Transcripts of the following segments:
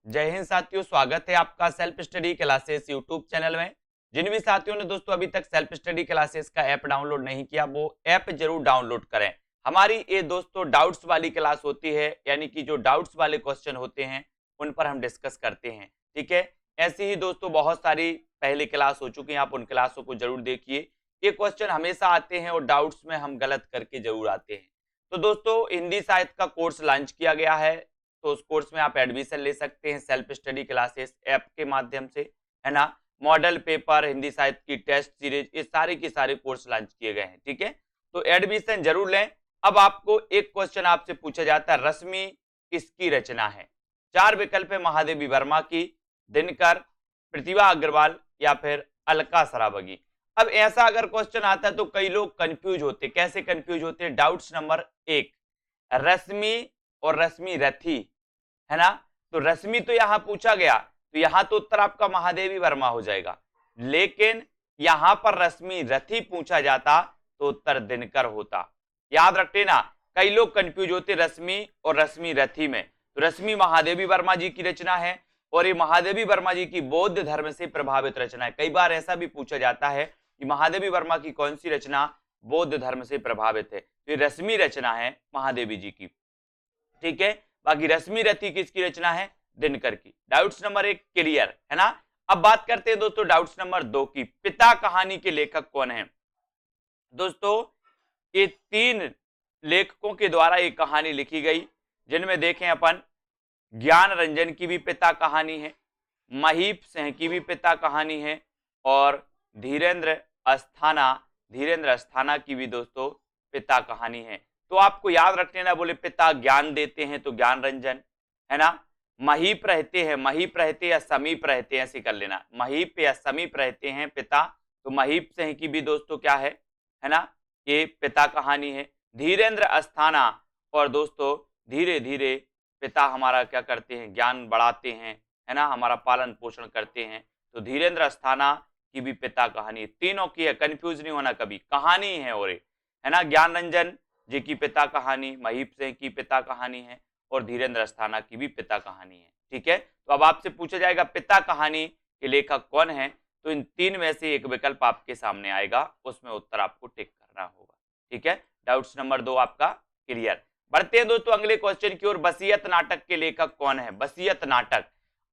जय हिंद साथियों, स्वागत है आपका self study classes YouTube channel में। जिन भी साथियों ने दोस्तों अभी तक सेल्फ स्टडी क्लासेस का ऐप डाउनलोड नहीं किया, वो ऐप जरूर डाउनलोड करें। हमारी ये दोस्तों डाउट्स वाली क्लास होती है, यानी कि जो डाउट्स वाले क्वेश्चन होते हैं उन पर हम डिस्कस करते हैं। ठीक है, ऐसी ही दोस्तों बहुत सारी पहली क्लास हो चुकी हैं, आप उन क्लासों को जरूर देखिए। ये क्वेश्चन हमेशा आते हैं और डाउट्स में हम गलत करके जरूर आते हैं। तो दोस्तों हिंदी साहित्य का कोर्स लॉन्च किया गया है, तो उस कोर्स में आप एडमिशन ले सकते हैं सेल्फ स्टडी क्लासेस ऐप के माध्यम से, है ना। मॉडल पेपर, हिंदी साहित्य की टेस्ट सीरीज, ये सारे के सारे कोर्स लॉन्च किए गए हैं। ठीक है, तो एडमिशन जरूर लें। अब आपको एक क्वेश्चन आपसे पूछा जाता है, रश्मि किसकी रचना है? चार विकल्प है, महादेवी वर्मा की, दिनकर, प्रतिभा अग्रवाल या फिर अलका सरावगी। अब ऐसा अगर क्वेश्चन आता है तो कई लोग कंफ्यूज होते, कैसे कंफ्यूज होते हैं? डाउट्स नंबर एक, रश्मि और रश्मि रथी, है ना। तो रश्मि तो यहां पूछा गया, तो यहां तो उत्तर आपका महादेवी वर्मा हो जाएगा। लेकिन यहां पर रश्मि रथी पूछा जाता तो उत्तर दिनकर होता। याद रखते ना, कई लोग कंफ्यूज होते रश्मि और रश्मि रथी में। तो रश्मि महादेवी वर्मा जी की रचना है और ये महादेवी वर्मा जी की बौद्ध धर्म से प्रभावित रचना है। कई बार ऐसा भी पूछा जाता है कि महादेवी वर्मा की कौन सी रचना बौद्ध धर्म से प्रभावित है, तो ये रश्मि रचना है महादेवी जी की। ठीक है, बाकी रश्मि रथी किसकी रचना है? दिनकर की। डाउट्स नंबर एक क्लियर है ना। अब बात करते हैं दोस्तों डाउट्स नंबर दो की, पिता कहानी के लेखक कौन है? दोस्तों ये तीन लेखकों के द्वारा एक कहानी लिखी गई, जिनमें देखें अपन, ज्ञान रंजन की भी पिता कहानी है, महीप सिंह की भी पिता कहानी है और धीरेन्द्र अस्थाना की भी दोस्तों पिता कहानी है। तो आपको याद रखने ना, बोले पिता ज्ञान देते हैं तो ज्ञान रंजन, है ना। महीप रहते या समीप रहते हैं, ऐसे कर लेना, महीप या समीप रहते हैं पिता, तो महीप सिंह की भी दोस्तों क्या है ना, ये पिता कहानी है। धीरेन्द्र अस्थाना, और दोस्तों धीरे धीरे पिता हमारा क्या करते हैं? ज्ञान बढ़ाते हैं, है ना, हमारा पालन पोषण करते हैं। तो धीरेन्द्र अस्थाना की भी पिता कहानी है। तीनों की है, कंफ्यूज नहीं होना कभी, कहानी है और है ना। ज्ञान रंजन जी की पिता कहानी, महीप सिंह की पिता कहानी है और धीरेन्द्र अस्थाना की भी पिता कहानी है। ठीक है, तो अब आपसे पूछा जाएगा पिता कहानी के लेखक कौन है, तो इन तीन में से एक विकल्प आपके सामने आएगा, उसमें उत्तर आपको टिक करना होगा। ठीक है, डाउट्स नंबर दो आपका क्लियर। बढ़ते हैं दोस्तों अगले क्वेश्चन की ओर, वसीयत नाटक के लेखक कौन है? वसीयत नाटक।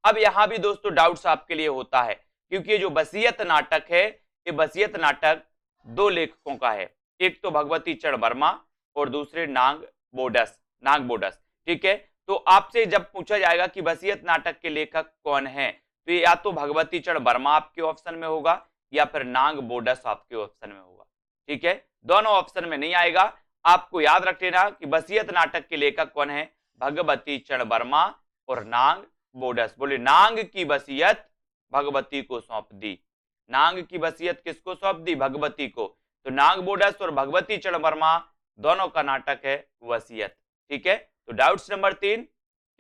अब यहां भी दोस्तों डाउट्स आपके लिए होता है, क्योंकि जो वसीयत नाटक है, ये वसीयत नाटक दो लेखकों का है, एक तो भगवती चरण वर्मा और दूसरे नाग बोडस। ठीक है, तो आपसे जब पूछा जाएगा कि वसीयत नाटक के लेखक कौन है, तो या तो भगवती चरण वर्मा आपके ऑप्शन में होगा या फिर नाग बोडस आपके ऑप्शन में होगा। ठीक है, दोनों ऑप्शन में नहीं आएगा। आपको याद रख लेना कि वसीयत नाटक के लेखक कौन है? भगवती चरण वर्मा और नाग बोडस। बोले नाग की वसीयत भगवती को सौंप दी। नाग की वसीयत किसको सौंप दी? भगवती को। तो नाग बोडस और भगवती चरण वर्मा दोनों का नाटक है वसीयत। ठीक है, तो डाउट्स नंबर तीन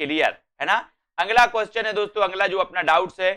क्लियर है ना। अगला क्वेश्चन है दोस्तों, अगला जो अपना डाउट्स है,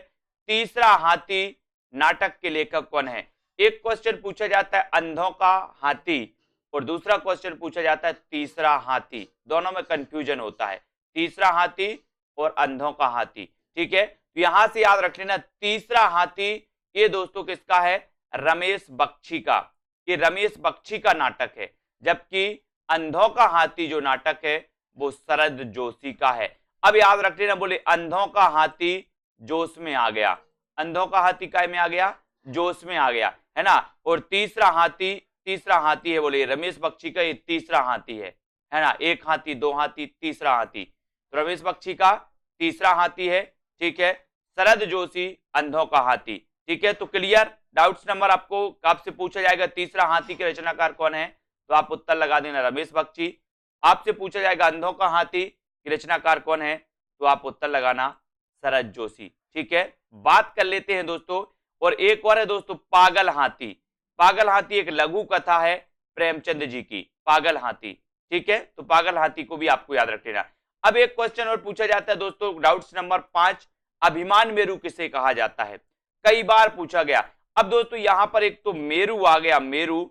तीसरा हाथी नाटक के लेखक कौन है? एक क्वेश्चन पूछा जाता है अंधों का हाथी और दूसरा क्वेश्चन पूछा जाता है तीसरा हाथी। दोनों में कंफ्यूजन होता है, तीसरा हाथी और अंधों का हाथी। ठीक है, तो यहां से याद रख लेना, तीसरा हाथी ये दोस्तों किसका है? रमेश बख्शी का। ये रमेश बख्शी का नाटक है, जबकि अंधों का हाथी जो नाटक है वो शरद जोशी का है। अब याद रख लेना, बोले अंधों का हाथी जोश में आ गया, अंधों का हाथी काय में आ गया? जोश में आ गया, है ना। और तीसरा हाथी है, बोले रमेश बख्शी का ये तीसरा हाथी है ना। एक हाथी, दो हाथी, तीसरा हाथी, तो रमेश बख्शी का तीसरा हाथी है। ठीक है, शरद जोशी अंधों का हाथी। ठीक है, तो क्लियर। डाउट्स नंबर आपसे पूछा जाएगा तीसरा हाथी के रचनाकार कौन है, तो आप उत्तर लगा देना रमेश बख्शी। आपसे पूछा जाएगा अंधों का हाथी की रचनाकार कौन है, तो आप उत्तर लगाना शरद जोशी। ठीक है, बात कर लेते हैं दोस्तों, और एक और है दोस्तों पागल हाथी। पागल हाथी एक लघु कथा है प्रेमचंद जी की, पागल हाथी। ठीक है, तो पागल हाथी को भी आपको याद रख लेना। अब एक क्वेश्चन और पूछा जाता है दोस्तों, डाउट्स नंबर 5, अभिमान मेरु किसे कहा जाता है? कई बार पूछा गया। अब दोस्तों यहां पर एक तो मेरु आ गया, मेरु,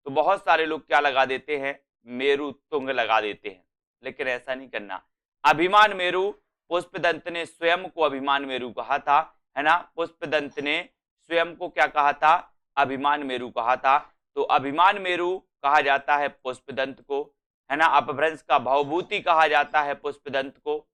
तो बहुत सारे लोग क्या लगा देते हैं? मेरु तुंग लगा देते हैं, लेकिन ऐसा नहीं करना। अभिमान मेरु पुष्पदंत ने स्वयं को अभिमान मेरु कहा था, है ना। पुष्पदंत ने स्वयं को क्या कहा था, अभिमान मेरु कहा था। तो अभिमान मेरु कहा जाता है पुष्पदंत को, है ना। अपभ्रंश का भवभूति कहा जाता है पुष्पदंत को,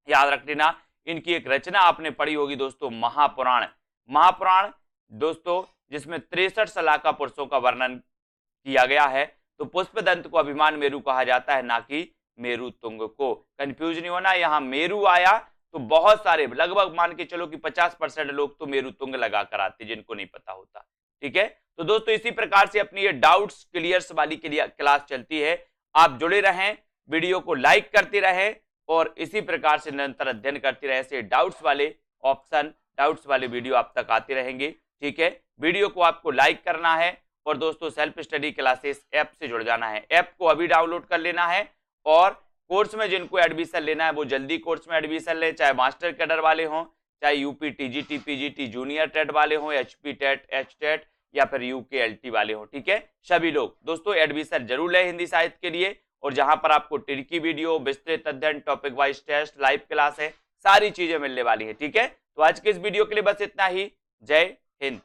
याद रख लेना। इनकी एक रचना आपने पढ़ी होगी दोस्तों, महापुराण। महापुराण दोस्तों जिसमें 63 सलाका पुरुषों का वर्णन किया गया है। तो पुष्पदंत को अभिमान मेरु कहा जाता है, ना कि मेरु तुंग को। कंफ्यूज नहीं होना, यहाँ मेरु आया तो बहुत सारे, लगभग मान के चलो कि 50% लोग तो मेरु तुंग लगा कर आते, जिनको नहीं पता होता। ठीक है, तो दोस्तों इसी प्रकार से अपनी ये डाउट्स क्लियर्स वाली के लिए क्लास चलती है। आप जुड़े रहें, वीडियो को लाइक करते रहें और इसी प्रकार से निरंतर अध्ययन करते रहे। ऐसे डाउट्स वाले ऑप्शन, डाउट्स वाले वीडियो आप तक आते रहेंगे। ठीक है, वीडियो को आपको लाइक करना है और दोस्तों सेल्फ स्टडी क्लासेस ऐप से जुड़ जाना है। ऐप को अभी डाउनलोड कर लेना है और कोर्स में जिनको एडमिशन लेना है वो जल्दी कोर्स में एडमिशन ले, चाहे मास्टर कैडर वाले हों, चाहे UP TGT PGT junior TET वाले हों, एचपी टेट एच टेट या फिर यूके एलटी वाले हों। ठीक है, सभी लोग दोस्तों एडमिशन जरूर लें हिंदी साहित्य के लिए, और जहां पर आपको टिरकी वीडियो, विस्तृत अध्ययन, topic wise test, live class है, सारी चीजें मिलने वाली है। ठीक है, तो आज के इस वीडियो के लिए बस इतना ही। जय हिंद।